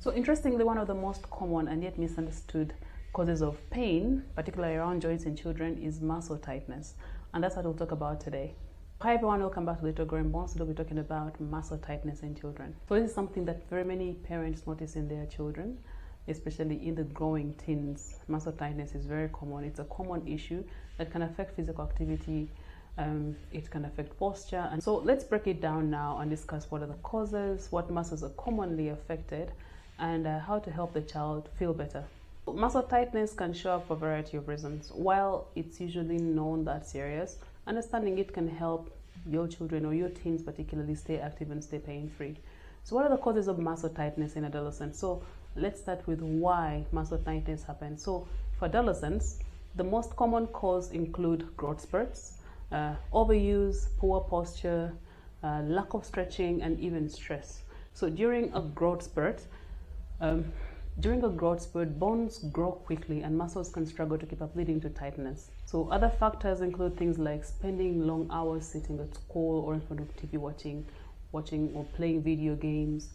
So interestingly, one of the most common and yet misunderstood causes of pain, particularly around joints in children, is muscle tightness. And that's what we'll talk about today. Hi everyone, welcome back to Little Growing Bones. Today we'll be talking about muscle tightness in children. So this is something that very many parents notice in their children, especially in the growing teens. Muscle tightness is very common. It's a common issue that can affect physical activity. It can affect posture. And so let's break it down now and discuss what are the causes, what muscles are commonly affected, and how to help the child feel better. Muscle tightness can show up for a variety of reasons. While it's usually known that serious, understanding it can help your children or your teens particularly stay active and stay pain-free. So what are the causes of muscle tightness in adolescents? So let's start with why muscle tightness happens. So for adolescents, the most common cause include growth spurts, overuse, poor posture, lack of stretching, and even stress. So during a growth spurt, bones grow quickly and muscles can struggle to keep up, leading to tightness. So other factors include things like spending long hours sitting at school or in front of TV watching or playing video games.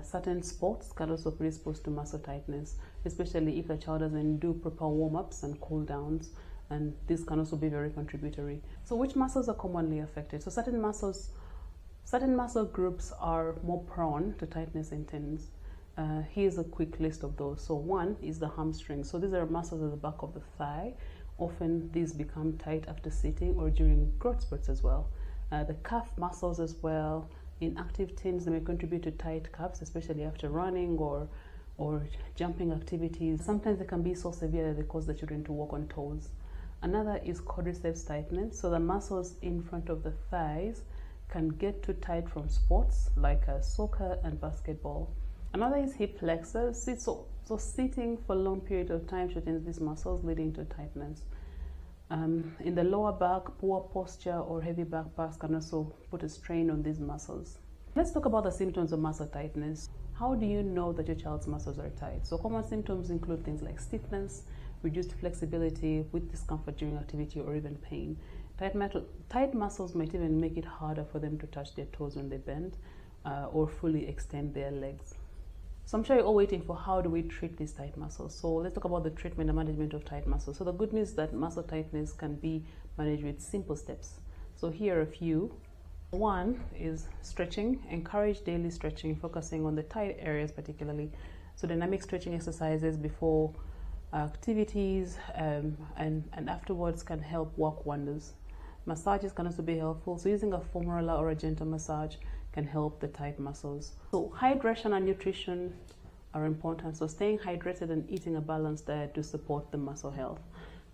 Certain sports can also predispose to muscle tightness, especially if the child doesn't do proper warm-ups and cool downs, and this can also be very contributory. So which muscles are commonly affected? So certain muscle groups are more prone to tightness in teens. Here's a quick list of those. So one is the hamstring. So these are muscles at the back of the thigh. Often these become tight after sitting or during growth spurts as well. The calf muscles as well. In active teens, they may contribute to tight calves, especially after running or jumping activities. Sometimes they can be so severe that they cause the children to walk on toes. Another is quadriceps tightness. So the muscles in front of the thighs can get too tight from sports like soccer and basketball. Another is hip flexors. So sitting for a long period of time shortens these muscles, leading to tightness. In the lower back, poor posture or heavy backpacks can also put a strain on these muscles. Let's talk about the symptoms of muscle tightness. How do you know that your child's muscles are tight? So common symptoms include things like stiffness, reduced flexibility with discomfort during activity or even pain. Tight muscles might even make it harder for them to touch their toes when they bend or fully extend their legs. So I'm sure you're all waiting for how do we treat these tight muscles. So let's talk about the treatment and management of tight muscles. So the good news is that muscle tightness can be managed with simple steps. So here are a few. One is stretching. Encourage daily stretching, focusing on the tight areas particularly. So dynamic stretching exercises before activities and afterwards can help work wonders. Massages can also be helpful. So using a foam roller or a gentle massage can help the tight muscles. So hydration and nutrition are important. So staying hydrated and eating a balanced diet to support the muscle health.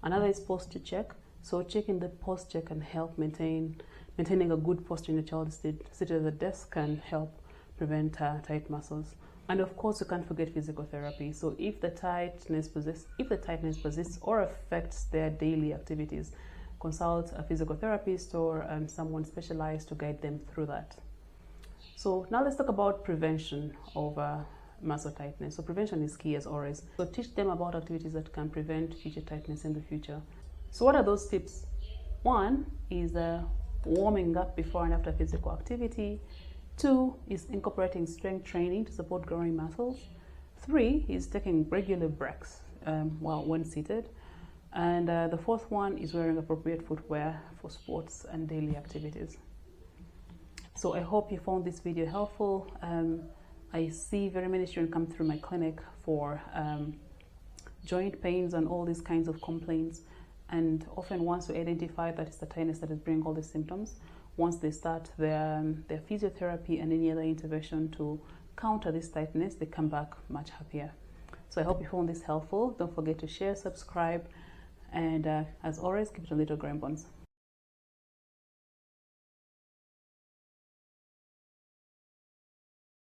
Another is posture check. So checking the posture can help maintaining a good posture in the child seated at the desk can help prevent tight muscles. And of course, you can't forget physical therapy. So if the tightness persists or affects their daily activities, consult a physical therapist or someone specialized to guide them through that. So now let's talk about prevention of muscle tightness. So prevention is key as always. So teach them about activities that can prevent future tightness in the future. So what are those tips? One is warming up before and after physical activity. Two is incorporating strength training to support growing muscles. Three is taking regular breaks when seated. And the fourth one is wearing appropriate footwear for sports and daily activities. So I hope you found this video helpful. I see very many students come through my clinic for joint pains and all these kinds of complaints. And often once we identify that it's the tightness that is bringing all these symptoms, once they start their physiotherapy and any other intervention to counter this tightness, they come back much happier. So I hope you found this helpful. Don't forget to share, subscribe, and as always, keep it a little growing bones.